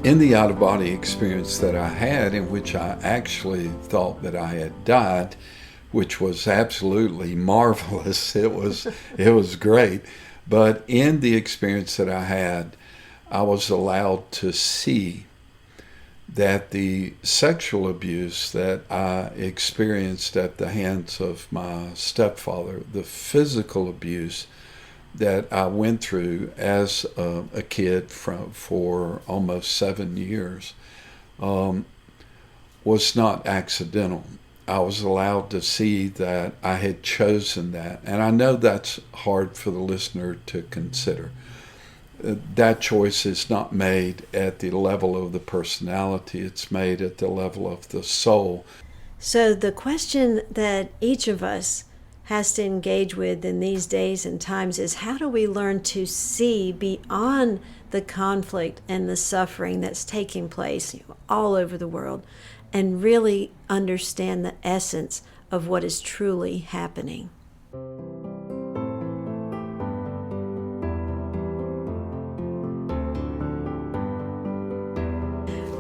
In the out-of-body experience that I had, in which I actually thought that I had died, which was absolutely marvelous. It was great. But in the experience that I had, I was allowed to see that the sexual abuse that I experienced at the hands of my stepfather, the physical abuse that I went through as a kid for almost 7 years, was not accidental. I was allowed to see that I had chosen that. And I know that's hard for the listener to consider. That choice is not made at the level of the personality, it's made at the level of the soul. So the question that each of us has to engage with in these days and times is, how do we learn to see beyond the conflict and the suffering that's taking place all over the world and really understand the essence of what is truly happening?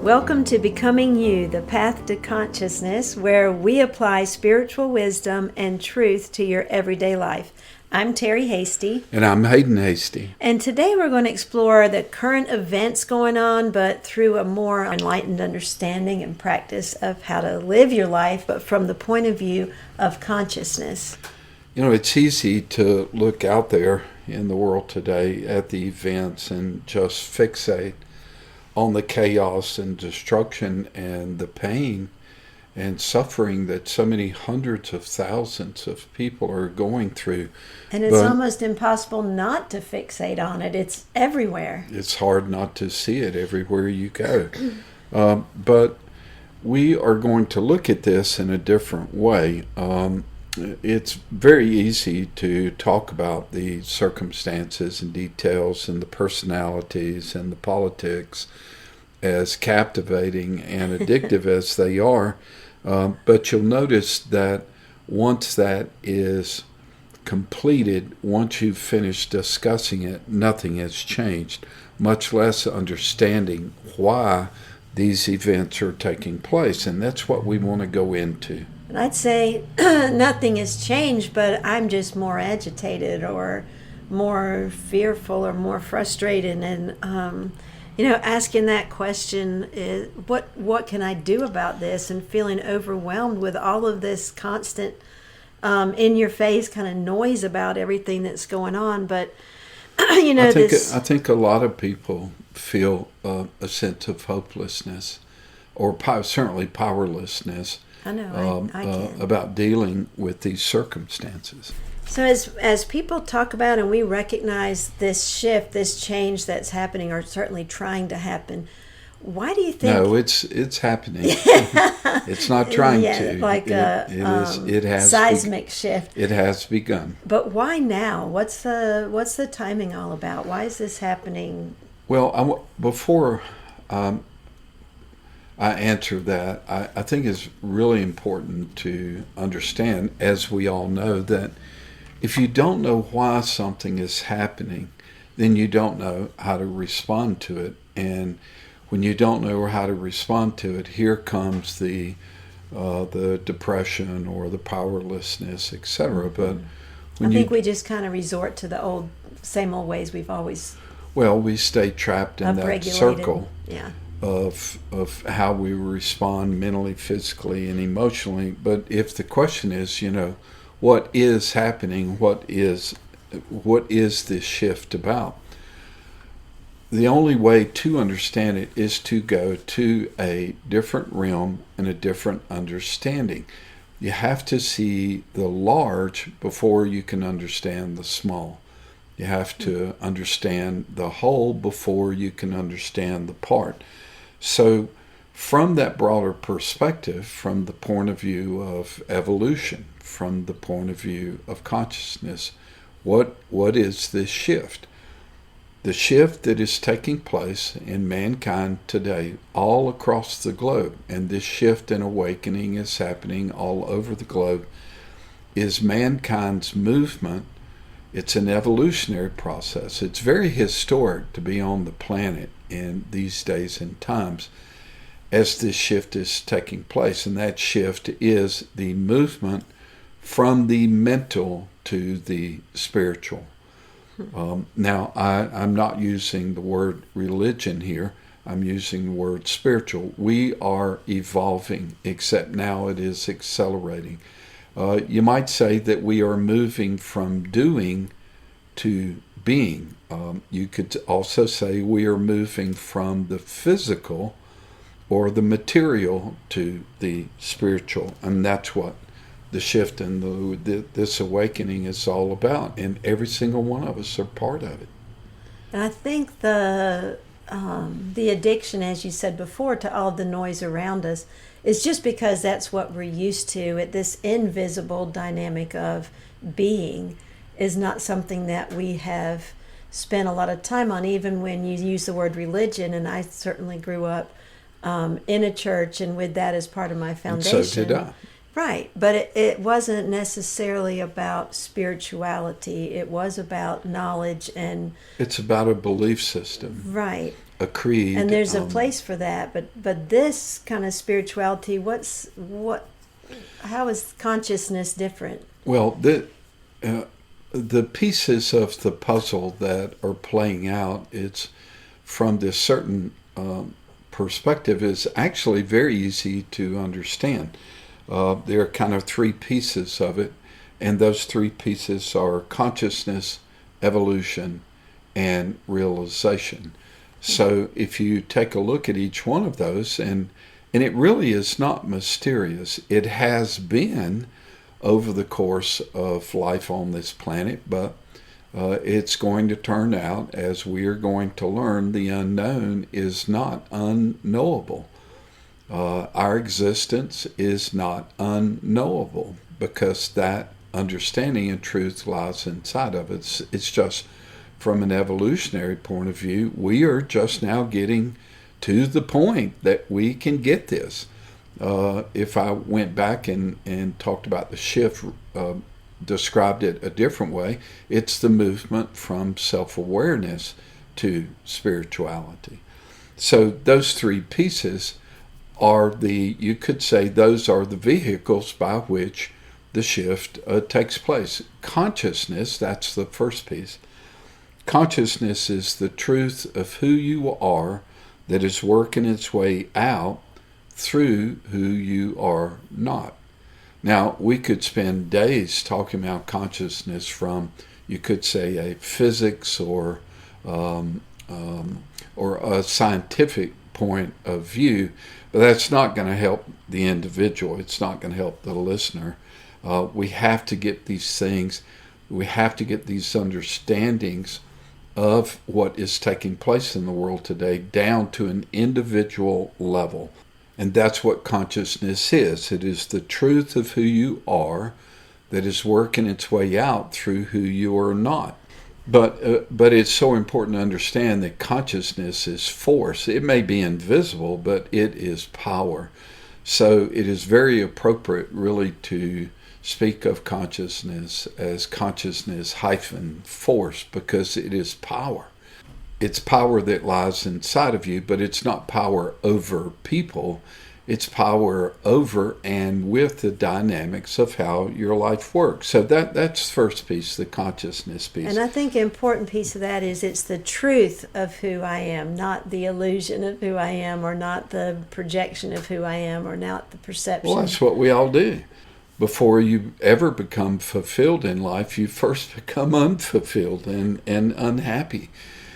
Welcome to Becoming You, the Path to Consciousness, where we apply spiritual wisdom and truth to your everyday life. I'm Terry Hasty. And I'm Haydn Hasty. And today we're going to explore the current events going on, but through a more enlightened understanding and practice of how to live your life, but from the point of view of consciousness. You know, it's easy to look out there in the world today at the events and just fixate on the chaos and destruction and the pain and suffering that so many hundreds of thousands of people are going through. And it's almost impossible not to fixate on it. It's everywhere. It's hard not to see it everywhere you go. But we are going to look at this in a different way. It's very easy to talk about the circumstances and details and the personalities and the politics as captivating and addictive as they are. But you'll notice that once that is completed, once you've finished discussing it, nothing has changed, much less understanding why these events are taking place. And that's what we want to go into. And I'd say nothing has changed, but I'm just more agitated or more fearful or more frustrated. And, asking that question is, what can I do about this? And feeling overwhelmed with all of this constant in your face kind of noise about everything that's going on. But, I think a lot of people feel a sense of hopelessness or certainly powerlessness. I know, I can. About dealing with these circumstances. So as people talk about and we recognize this shift, this change that's happening or certainly trying to happen, why do you think... No, it's happening. It's not trying to. Like it has seismic shift. It has begun. But why now? What's the timing all about? Why is this happening? Well, before I answer that, I think it's really important to understand, as we all know, that if you don't know why something is happening, then you don't know how to respond to it. And when you don't know how to respond to it, here comes the depression or the powerlessness, etc. But I think we just kind of resort to the same old ways we've always... Well, we stay trapped in that circle. Yeah. Of how we respond mentally, physically, and emotionally. But if the question is, what is happening? What is this shift about? The only way to understand it is to go to a different realm and a different understanding. You have to see the large before you can understand the small. You have to understand the whole before you can understand the part. So from that broader perspective, from the point of view of evolution, from the point of view of consciousness, what is this shift? The shift that is taking place in mankind today all across the globe, and this shift and awakening is happening all over the globe, is mankind's movement It's an evolutionary process. It's very historic to be on the planet in these days and times as this shift is taking place. And that shift is the movement from the mental to the spiritual. Now, I'm not using the word religion here. I'm using the word spiritual. We are evolving, except now it is accelerating. You might say that we are moving from doing to being. You could also say we are moving from the physical or the material to the spiritual. And that's what the shift and this awakening is all about. And every single one of us are part of it. And I think the addiction, as you said before, to all the noise around us is just because that's what we're used to. This invisible dynamic of being is not something that we have spent a lot of time on, even when you use the word religion. And I certainly grew up in a church and with that as part of my foundation. And so did I. Right, but it wasn't necessarily about spirituality. It was about knowledge and... It's about a belief system. Right. A creed. And there's a place for that. But this kind of spirituality, how is consciousness different? Well, the pieces of the puzzle that are playing out, it's from this certain perspective, is actually very easy to understand. There are kind of three pieces of it, and those three pieces are consciousness, evolution, and realization. So if you take a look at each one of those, and it really is not mysterious. It has been over the course of life on this planet, but it's going to turn out, as we are going to learn, the unknown is not unknowable. Our existence is not unknowable because that understanding and truth lies inside of it. It's just from an evolutionary point of view, we are just now getting to the point that we can get this. If I went back and talked about the shift, described it a different way, it's the movement from self-awareness to spirituality. So those three pieces are you could say those are the vehicles by which the shift takes place. Consciousness, that's the first piece. Consciousness is the truth of who you are that is working its way out through who you are not. Now, we could spend days talking about consciousness from, you could say, a physics or a scientific point of view, but that's not going to help the individual. It's not going to help the listener. We have to get these things, we have to get these understandings of what is taking place in the world today down to an individual level. And that's what consciousness is. It is the truth of who you are that is working its way out through who you are not. But it's so important to understand that consciousness is force. It may be invisible, but it is power. So it is very appropriate really to speak of consciousness as consciousness - force, because it is power. It's power that lies inside of you, but it's not power over people. It's power over and with the dynamics of how your life works. So that's the first piece, the consciousness piece. And I think an important piece of that is it's the truth of who I am, not the illusion of who I am, or not the projection of who I am, or not the perception. Well, that's what we all do. Before you ever become fulfilled in life, you first become unfulfilled and unhappy.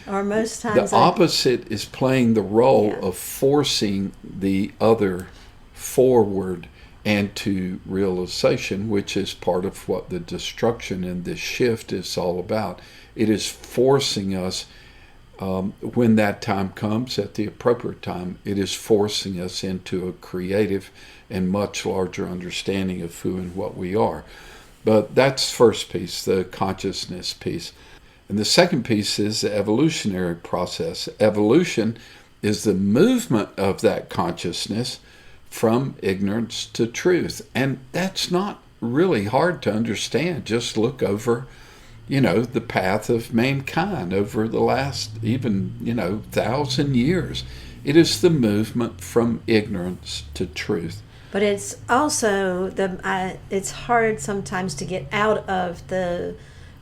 Or most times the opposite is playing the role of forcing the other forward and to realization, which is part of what the destruction and this shift is all about. It is forcing us, when that time comes, at the appropriate time, it is forcing us into a creative and much larger understanding of who and what we are. But that's the first piece, the consciousness piece. And the second piece is the evolutionary process. Evolution is the movement of that consciousness from ignorance to truth. And that's not really hard to understand. Just look over the path of mankind over the last even, 1,000 years. It is the movement from ignorance to truth. But it's also it's hard sometimes to get out of the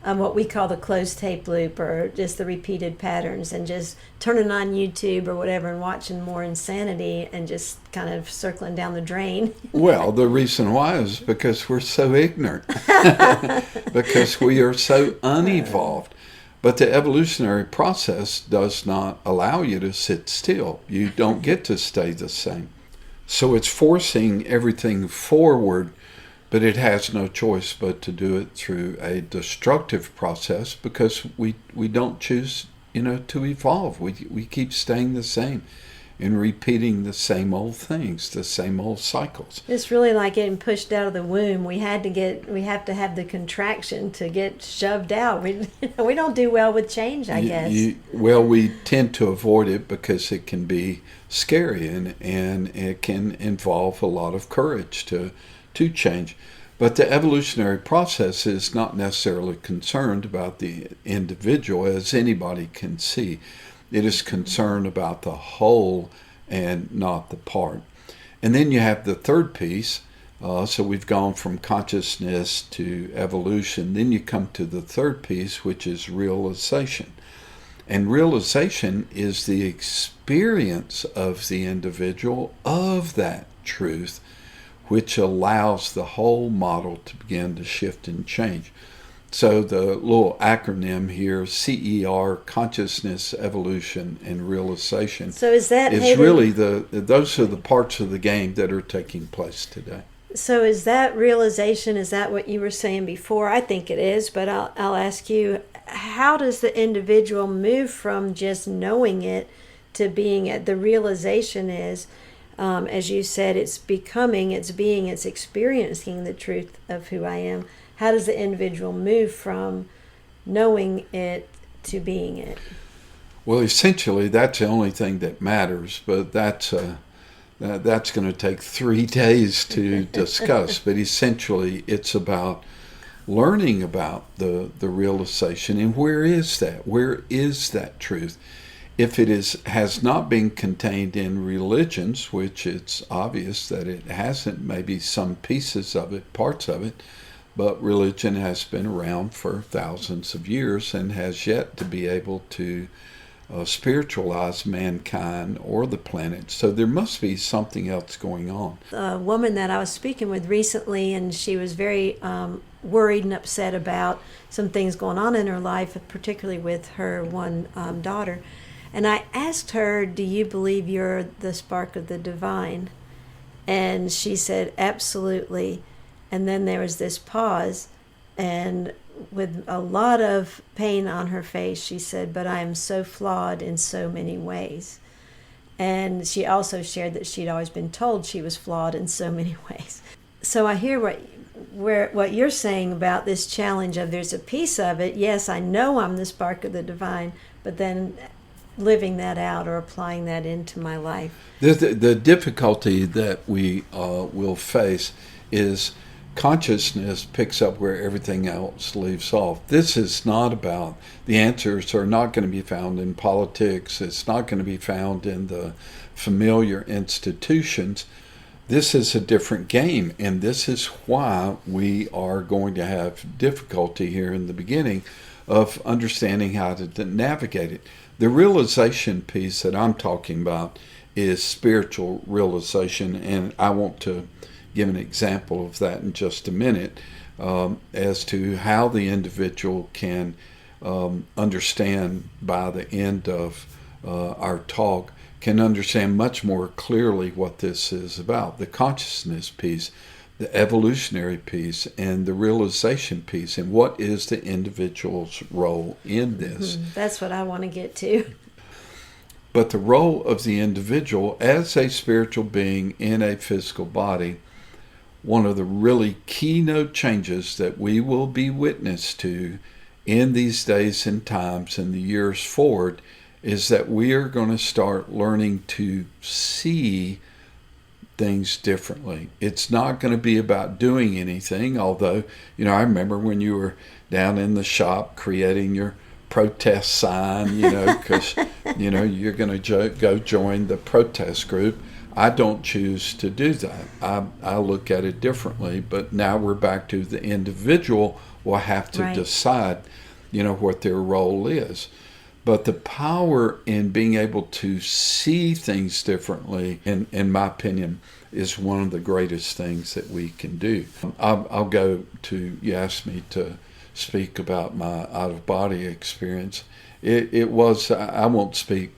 what we call the closed tape loop, or just the repeated patterns, and just turning on YouTube or whatever and watching more insanity and just kind of circling down the drain. Well, the reason why is because we're so ignorant, because we are so unevolved. But the evolutionary process does not allow you to sit still. You don't get to stay the same. So it's forcing everything forward, but it has no choice but to do it through a destructive process, because we don't choose, to evolve. We keep staying the same and repeating the same old things, the same old cycles. It's really like getting pushed out of the womb. We have to have the contraction to get shoved out. We don't do well with change, I guess. We tend to avoid it because it can be scary, and it can involve a lot of courage to change. But the evolutionary process is not necessarily concerned about the individual, as anybody can see. It is concerned about the whole and not the part. And then you have the third piece. So we've gone from consciousness to evolution. Then you come to the third piece, which is realization. And realization is the experience of the individual of that truth, which allows the whole model to begin to shift and change. So the little acronym here, CER, consciousness, evolution, and realization. So is really those are the parts of the game that are taking place today. So is that realization, is that what you were saying before? I think it is, but I'll ask you, how does the individual move from just knowing it to being it? The realization is, as you said, it's becoming, it's being, it's experiencing the truth of who I am. How does the individual move from knowing it to being it? Well, essentially, that's the only thing that matters, but that's going to take 3 days to discuss. But essentially, it's about learning about the realization, and where is that? Where is that truth? If it has not been contained in religions, which it's obvious that it hasn't, maybe some pieces of it, parts of it, but religion has been around for thousands of years and has yet to be able to spiritualize mankind or the planet. So there must be something else going on. A woman that I was speaking with recently, and she was very worried and upset about some things going on in her life, particularly with her one daughter. And I asked her, do you believe you're the spark of the divine? And she said, absolutely. And then there was this pause, and with a lot of pain on her face, she said, but I am so flawed in so many ways. And she also shared that she'd always been told she was flawed in so many ways. So I hear what you're saying about this challenge of, there's a piece of it, yes, I know I'm the spark of the divine, but then living that out or applying that into my life. The difficulty that we will face is consciousness picks up where everything else leaves off. This is not about, the answers are not going to be found in politics. It's not going to be found in the familiar institutions. This is a different game, and this is why we are going to have difficulty here in the beginning of understanding how to navigate it. The realization piece that I'm talking about is spiritual realization, and I want to give an example of that in just a minute, as to how the individual can understand by the end of our talk, can understand much more clearly what this is about. The consciousness piece, the evolutionary piece, and the realization piece, and what is the individual's role in this. That's what I want to get to. But the role of the individual as a spiritual being in a physical body, one of the really keynote changes that we will be witness to in these days and times and the years forward is that we are going to start learning to see things differently. It's not going to be about doing anything, although, I remember when you were down in the shop creating your protest sign, because, you're going to go join the protest group. I don't choose to do that. I look at it differently, but now we're back to the individual will have to decide, what their role is. But the power in being able to see things differently, in my opinion, is one of the greatest things that we can do. I'll go to, you asked me to speak about my out-of-body experience. It was, I won't speak,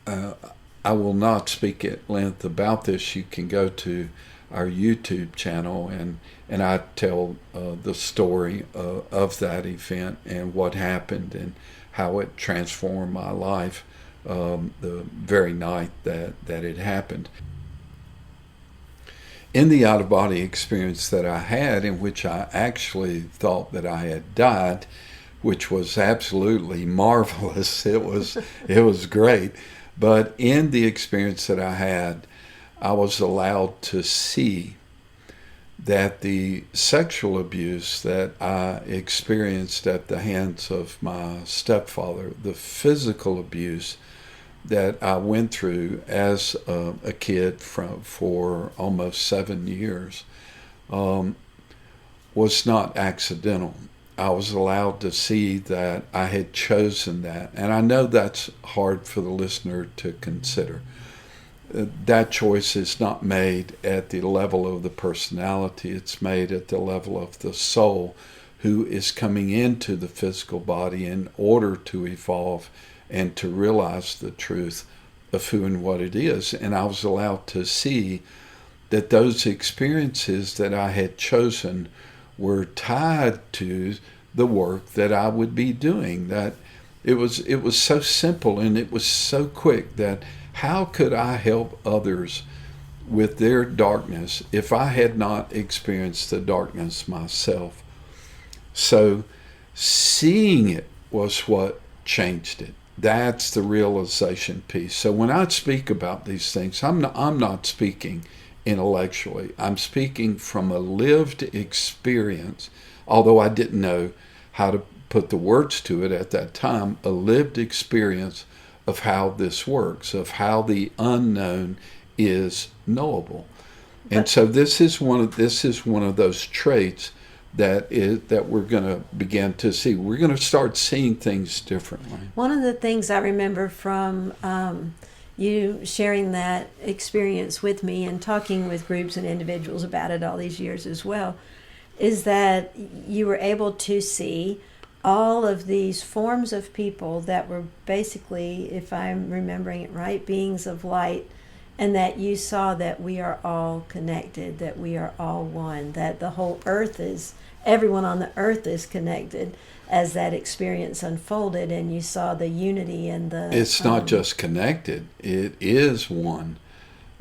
I will not speak at length about this. You can go to our YouTube channel and I tell the story of that event and what happened and how it transformed my life the very night that it happened. In the out-of-body experience that I had, in which I actually thought that I had died, which was absolutely marvelous. It was great. But in the experience that I had, I was allowed to see that the sexual abuse that I experienced at the hands of my stepfather, the physical abuse that I went through as a kid for almost 7 years, was not accidental. I was allowed to see that I had chosen that. And I know that's hard for the listener to consider. That choice is not made at the level of the personality. It's made at the level of the soul, who is coming into the physical body in order to evolve and to realize the truth of who and what it is. And I was allowed to see that those experiences that I had chosen were tied to the work that I would be doing. That it was so simple and it was so quick that how could I help others with their darkness if I had not experienced the darkness myself? So seeing it was what changed it. That's the realization piece. So when I speak about these things, I'm not speaking intellectually. I'm speaking from a lived experience, although I didn't know how to put the words to it at that time, a lived experience of how this works, of how the unknown is knowable. And so this is one of those traits that we're going to begin to see. We're going to start seeing things differently. One of the things I remember from you sharing that experience with me and talking with groups and individuals about it all these years as well, is that you were able to see all of these forms of people that were basically, if I'm remembering it right, beings of light, and that you saw that we are all connected, that we are all one, that the whole earth is, everyone on the earth is connected as that experience unfolded, and you saw the unity and the... It's not just connected, it is one.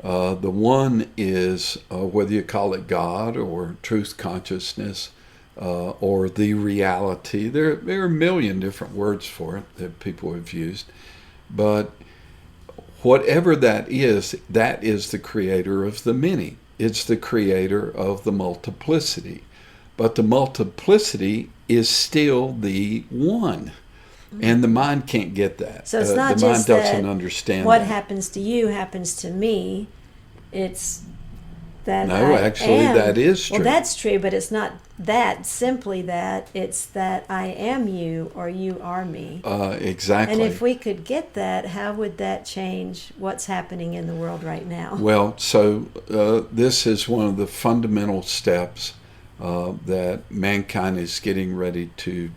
The one is, whether you call it God or truth consciousness or the reality. There are a million different words for it that people have used. But whatever that is the creator of the many. It's the creator of the multiplicity. But the multiplicity is still the one. And the mind can't get that. So it's not the mind just doesn't that understand what that. happens to you happens to me. It's that No, actually, that is true. Well, that's true, but it's not that, simply that. It's that I am you or you are me. Exactly. And if we could get that, how would that change what's happening in the world right now? Well, so this is one of the fundamental steps that mankind is getting ready to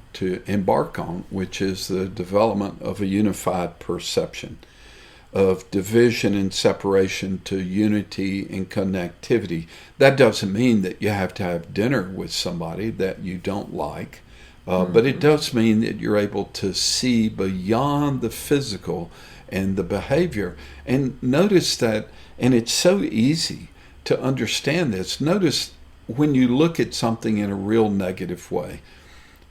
embark on, which is the development of a unified perception of division and separation to unity and connectivity. That doesn't mean that you have to have dinner with somebody that you don't like, but it does mean that you're able to see beyond the physical and the behavior. And notice that, and it's so easy to understand this. Notice when you look at something in a real negative way,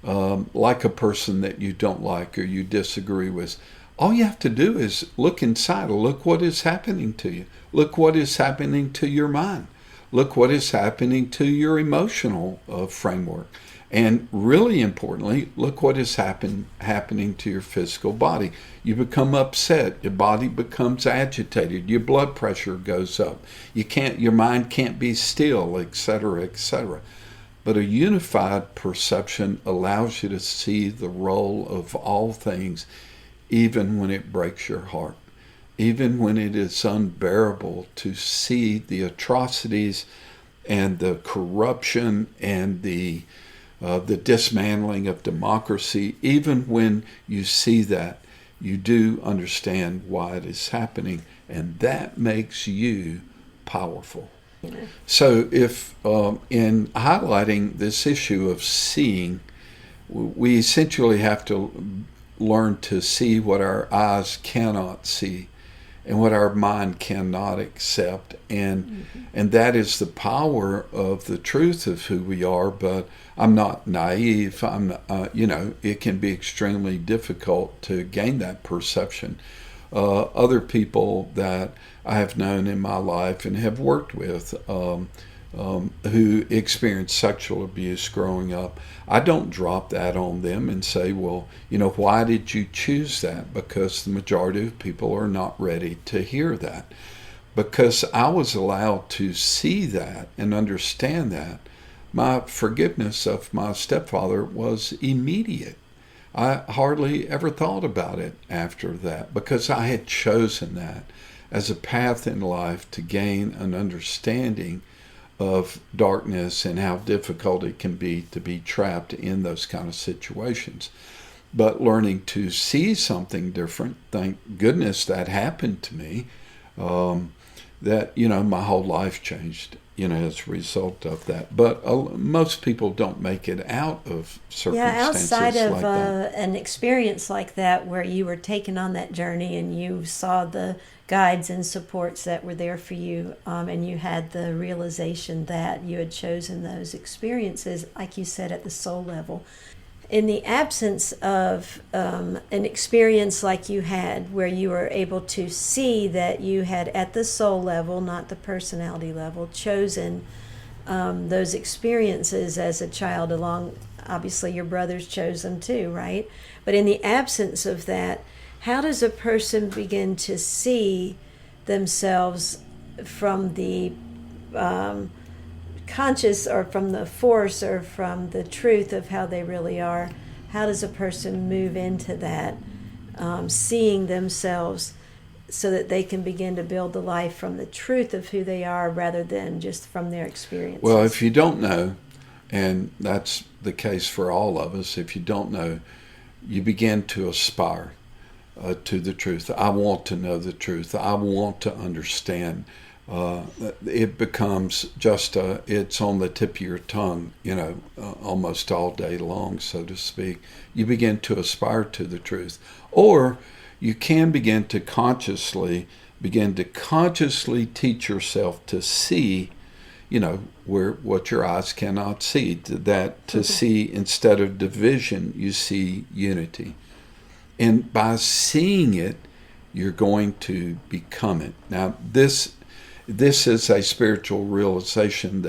like a person that you don't like or you disagree with, All you have to do is look inside. Look what is happening to you. Look what is happening to your mind. Look what is happening to your emotional framework. And really importantly, look what is happening to your physical body. You become upset. Your body becomes agitated. Your blood pressure goes up. Your mind can't be still, etc., etc. But a unified perception allows you to see the role of all things, even when it breaks your heart, even when it is unbearable to see the atrocities and the corruption and the dismantling of democracy. Even when you see that, you do understand why it is happening, and that makes you powerful. So if in highlighting this issue of seeing, we essentially have to learn to see what our eyes cannot see and what our mind cannot accept, and that is the power of the truth of who we are. But I'm not naive. It can be extremely difficult to gain that perception. Other people that I have known in my life and have worked with who experienced sexual abuse growing up, I don't drop that on them and say, well, why did you choose that? Because the majority of people are not ready to hear that. Because I was allowed to see that and understand that, my forgiveness of my stepfather was immediate. I hardly ever thought about it after that, because I had chosen that as a path in life to gain an understanding of darkness and how difficult it can be to be trapped in those kind of situations. But learning to see something different, thank goodness that happened to me, that, my whole life changed, as a result of that. But most people don't make it out of circumstances outside of like that. An experience like that where you were taken on that journey and you saw the guides and supports that were there for you, and you had the realization that you had chosen those experiences, like you said, at the soul level. In the absence of an experience like you had, where you were able to see that you had, at the soul level, not the personality level, chosen those experiences as a child along, obviously your brothers chose them too, right? But in the absence of that, how does a person begin to see themselves from the conscious, or from the force, or from the truth of how they really are? How does a person move into that, seeing themselves, so that they can begin to build the life from the truth of who they are rather than just from their experiences? Well, if you don't know, and that's the case for all of us, if you don't know, you begin to aspire to the truth. I want to know the truth. I want to understand. It becomes just it's on the tip of your tongue, almost all day long, so to speak. You begin to aspire to the truth. Or you can begin to consciously teach yourself to see, where what your eyes cannot see, to see, instead of division, you see unity. And by seeing it, you're going to become it. Now, this is a spiritual realization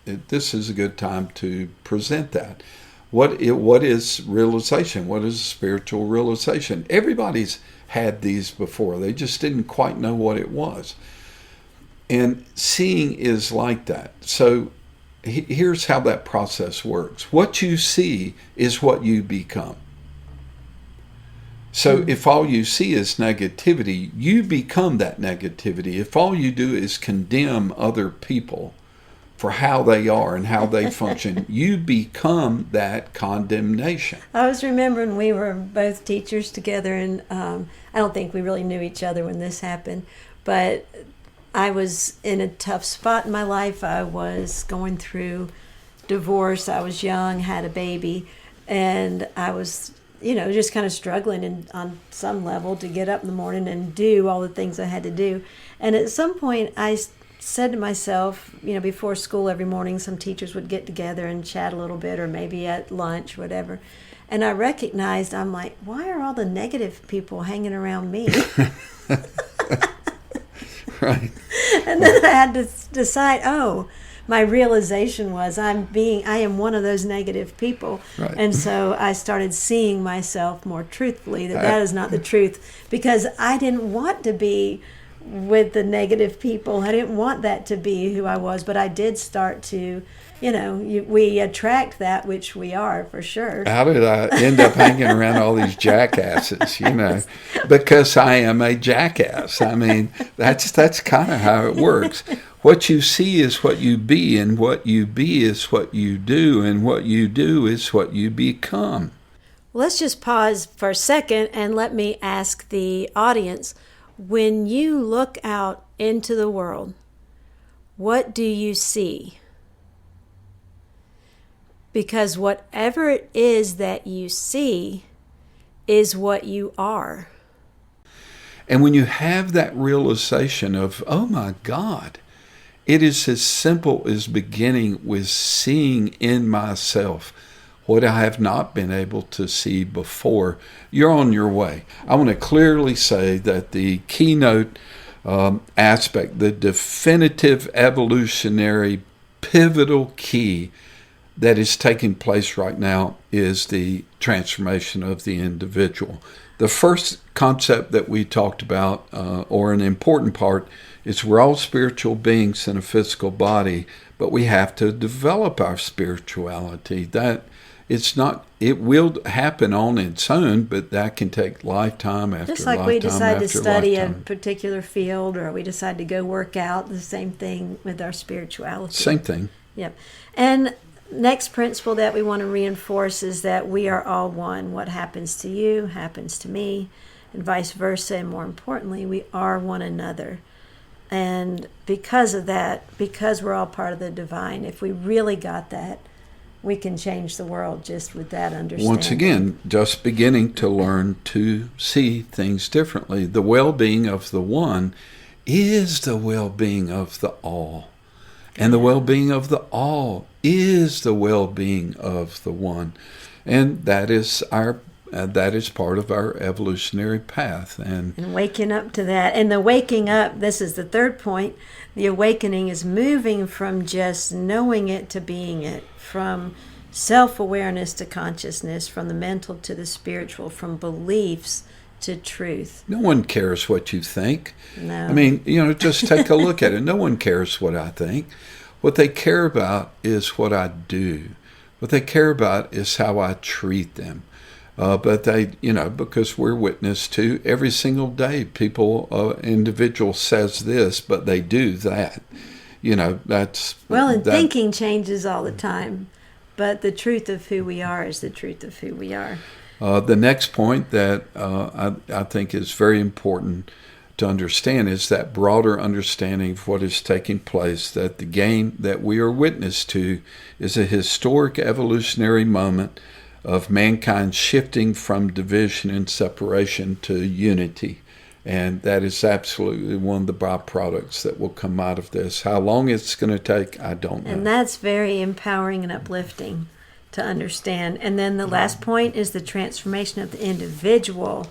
this is a good time to present that. What is realization? What is a spiritual realization? Everybody's had these before. They just didn't quite know what it was. And seeing is like that. So here's how that process works. What you see is what you become. So if all you see is negativity, you become that negativity. If all you do is condemn other people for how they are and how they function, you become that condemnation. I was remembering we were both teachers together, and I don't think we really knew each other when this happened, but I was in a tough spot in my life. I was going through divorce. I was young, had a baby, and I was just kind of struggling on some level to get up in the morning and do all the things I had to do. And at some point I said to myself, before school every morning, some teachers would get together and chat a little bit, or maybe at lunch, whatever. And I recognized, I'm like, why are all the negative people hanging around me? Right. And then I had to decide, my realization was I am one of those negative people. Right. And so I started seeing myself more truthfully, that is not the truth, because I didn't want to be with the negative people. I didn't want that to be who I was, but I did start to, we attract that which we are, for sure. How did I end up hanging around all these jackasses, Because I am a jackass. I mean, that's kind of how it works. What you see is what you be, and what you be is what you do, and what you do is what you become. Let's just pause for a second and let me ask the audience, when you look out into the world, what do you see? Because whatever it is that you see is what you are. And when you have that realization of, oh my God, it is as simple as beginning with seeing in myself what I have not been able to see before, you're on your way. I want to clearly say that the keynote aspect, the definitive evolutionary pivotal key that is taking place right now is the transformation of the individual. The first concept that we talked about, or an important part, is we're all spiritual beings in a physical body, but we have to develop our spirituality. It will happen on its own, but that can take lifetime after lifetime. Just like we decide to study a lifetime. Particular field, or we decide to go work out, the same thing with our spirituality. Same thing. Yep. And next principle that we want to reinforce is that we are all one. What happens to you happens to me, and vice versa. And more importantly, we are one another. And because of that, because we're all part of the divine, if we really got that, we can change the world just with that understanding. Once again, just beginning to learn to see things differently. The well-being of the one is the well-being of the all. And the well-being of the all is the well-being of the one. And that is part of our evolutionary path. And waking up to that. And the waking up, this is the third point, the awakening is moving from just knowing it to being it, from self-awareness to consciousness, from the mental to the spiritual, from beliefs to truth. No one cares what you think. No. I mean, just take a look at it. No one cares what I think. What they care about is what I do. What they care about is how I treat them. But they, because we're witness to every single day, individual says this, but they do that. That's... Thinking changes all the time, but the truth of who we are is the truth of who we are. The next point that I think is very important to understand is that broader understanding of what is taking place, that the game that we are witness to is a historic evolutionary moment of mankind shifting from division and separation to unity. And that is absolutely one of the byproducts that will come out of this. How long it's going to take, I don't know. And that's very empowering and uplifting to understand. And then the last point is the transformation of the individual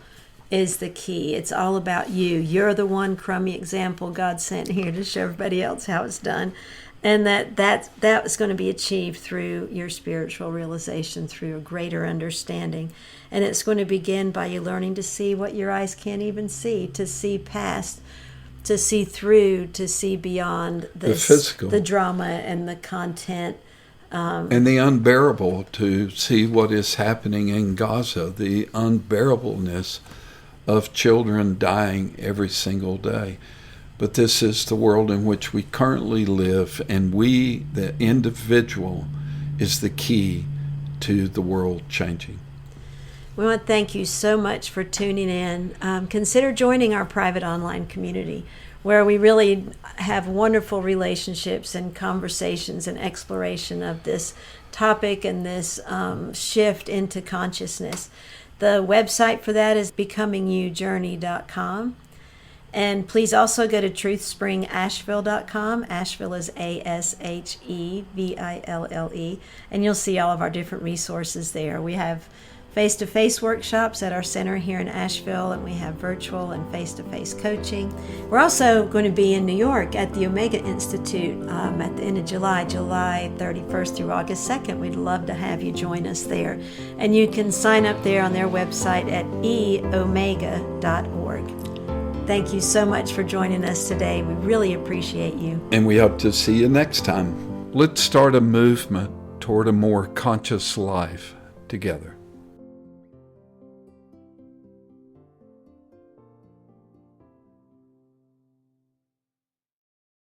is the key. It's all about you. You're the one crummy example God sent here to show everybody else how it's done. And that was going to be achieved through your spiritual realization, through a greater understanding. And it's going to begin by you learning to see what your eyes can't even see, to see past, to see through, to see beyond the physical, the drama and the content. And the unbearable, to see what is happening in Gaza, the unbearableness of children dying every single day. But this is the world in which we currently live, and we, the individual, is the key to the world changing. We want to thank you so much for tuning in. Consider joining our private online community, where we really have wonderful relationships and conversations and exploration of this topic and this shift into consciousn's. The website for that is becomingyoujourney.com. And please also go to truthspringasheville.com. Asheville is ASHEVILLE. And you'll see all of our different resources there. We have face-to-face workshops at our center here in Asheville, and we have virtual and face-to-face coaching. We're also going to be in New York at the Omega Institute at the end of July 31st through August 2nd. We'd love to have you join us there. And you can sign up there on their website at eomega.org. Thank you so much for joining us today. We really appreciate you. And we hope to see you next time. Let's start a movement toward a more conscious life together.